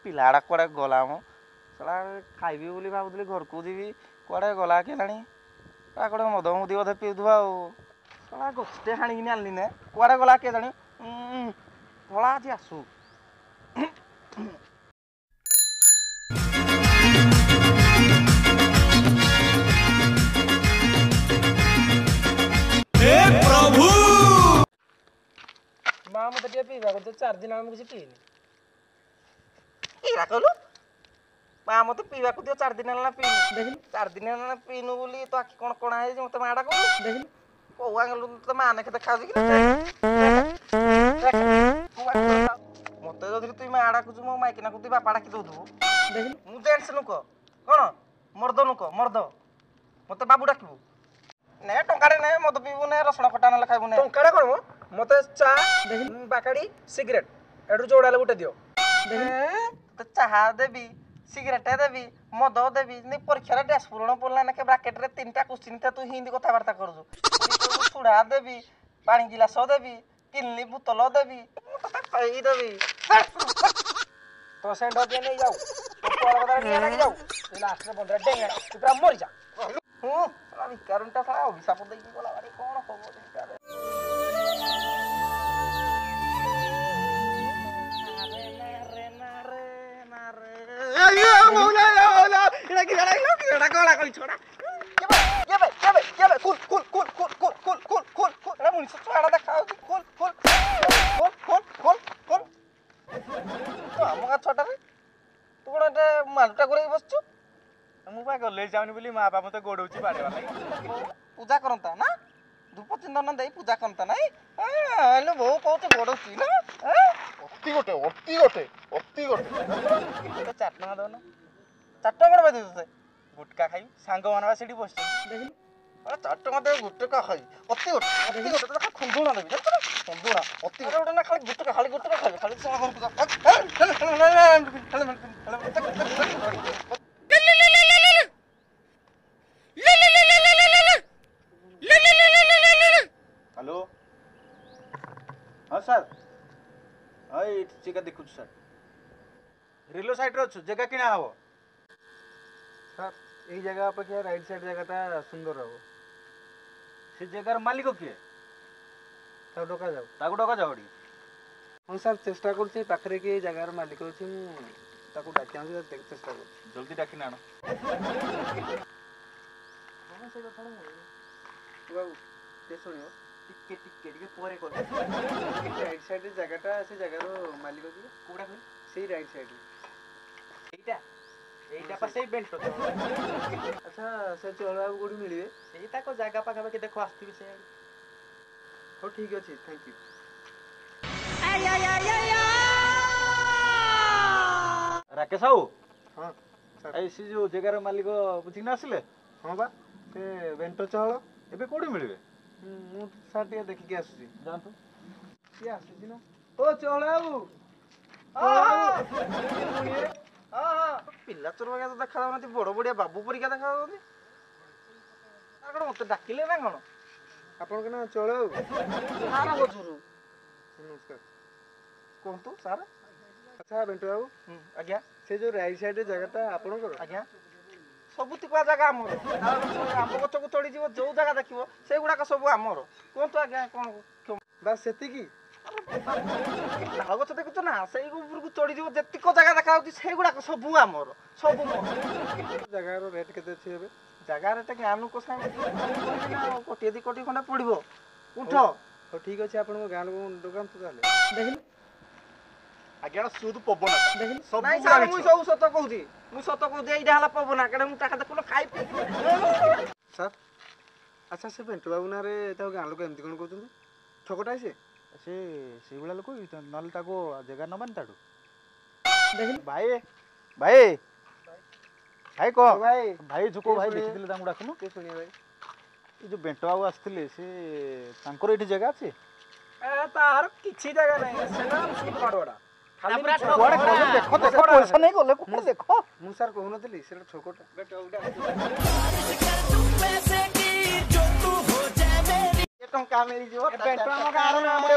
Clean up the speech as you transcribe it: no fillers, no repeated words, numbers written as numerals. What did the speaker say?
पिलाड़ा कुआड़े गला मो साला खाइबी बोली भाबुଥିଲି घरକୁ ଯିବି କୁଆଡ଼େ ଗଲା କେଜାଣି କୁଆଡ଼େ ମଦ ମୁଦି ବୋଧେ ପିଉଥିବା ଆଉ साला गछटे हाणिकिନି आनली ने कुआड़े गला केजाଣି भला आଜି आसु प्रभु माँ मत पीवा तो 4 दिन आम किसी पीनी इरा कहलु माँ मत पीवा को दियो 4 दिन ना पीनी 4 दिन ना पीनु बोली तो आखि कोन कोना है मत माडा कहलु देखिन कोवा गलु तो माने के देखा कि मत जदि तुई माडा कुजु मो माइकिना कुती बापा डाकी दउथु देखिन मु जेंट्स नुक कोन मर्द नुक मर्द मत बाबू डाकिबु ने टंकाडे ने मद पीबु ने रसण खटा न खाइबु ने टंकाड़ा कौन मत चा बाकाड़ी सिगरेट एडू जोड़ाले गुटे दियो तो चाहा देबी सिगरेट देबी मद देबी नहीं परीक्षा डेस पूरण पड़ला ना के ब्रैकेट रे 3टा क्वेश्चन थे तू हिंदी कथा वार्ता करजु सुड़ा देबी पानी गिलास देबी किनली बोतल देबी तते खाई देबी तो सेंड दे नहीं जाऊ तो पर बदल नहीं लग जाऊ तो लास्ट में बंदरा डेंगा तू पूरा मर जा साला विकारुंटा साला अभिशाप देकी गला बारी कोन होबो विचार अयो मौला इड़ा की इड़ा गला कली छोड़ा ये बे कुल एड़ा मुनि छुआड़ा देखाउ कुल तो हमका छोटा रे तू कोन एटे मालटा करे बसछु मु बा गले जाउनी बोली मां बाप मते गोडौची बाड़ेवा लागि पूजा करंता ना धूप चंदन देई पूजा करंता नाही हेलो भो कहते गोडौची ना अति गोटे चाट ना दो ना चाट कोन बदे दे गुटका खाई सांग मानवा सेठी बस देखिन अरे चाट मते गुटका खाई अति गोटे तो खुंदुना देबी खुंदुना अति गोटे ना खाली गुटका खाली सा घर हेलो हाँ सर हाँ ये देखु सर रेलवे साइड रे जगह किना हबो सर यही जगह अपेक्षा राइट साइड जगह सुंदर हम से जगार मालिक किए डका जाओ हाँ सर चेष्टा कर पाखे कि जगार मालिक अच्छी डाक चेष्टा कर जल्दी डाकी ना शुण राइट साइड जगह से जगार मालिक कोड़ा से राइट साइड एटा पर सेई बेल्ट अच्छा से चलवा कोडी मिलिबे सेटा को जागा पाखा के देखो आस्ती से हो ठीक अछि थैंक यू राकेश साहू हां सर ऐसी जो जगार मालिक बुझी ना आसिले हां बा से बेंटो चहल एबे कोडी मिलिबे मु सर टिया देखि के आसुची जानतो के आसुची ना ओ चहलाऊ हां सुनिए पिला चोरवा के देखा जाउनती बड़ बड़िया बाबू परिका देखा जाउनती आकड़ मते डाकिले ना कोन आपन के ना चहलाऊ सारा गजुरु नमस्कार कोन तू सारा अच्छा बेंटो बाबू आज्ञा से जो राइट साइड जगहटा आपन कर आज्ञा सबुति को जगह हमर आम गछ को तोड़ी जीव जो जगह देखिवो से गुडा का सब हमर कोन तो आज्ञा कोन बस सेती की ताल गछ देखु ना सेई ऊपर को तोड़ी जीव जति को जगह देखा होती से गुडा सब हमर सब मोर जगह रो रेट केते छै एबे जगह रेट के आनु को साम ना कोटी दी कोटी खंडा पड़िबो उठ हो ठीक अछि आपन को गान को दुकान तो चले देखिन आज्ञा सुद पवन देखिन सब नहीं सार मु सब सत कहूती मु सत कहूती एइडा हला पवन केडा मु टाका देखलो खाई पी सर अच्छा से बेंटो बाबू ना रे ता गान लोक एमती कोन कहउछन ठोकटा से बेला लोक नल ताको जगह न बनताडू देखिन भाई भाई भाई को भाई झुको भाई देखि दिले तांगु डाकुनु के सुनिए भाई ये जो बेंटो बाबू आस्थिले से तांकर एठी जगह अछि ए तार किछि जगह नहीं सेना सुद माडोडा खाली देखो पैसा नहीं गले को देखो मु सर कहउनतली सेटा ठोकटा बेटा उडा ये टंका मेरी जो बेंटो हम गारो ना हमरे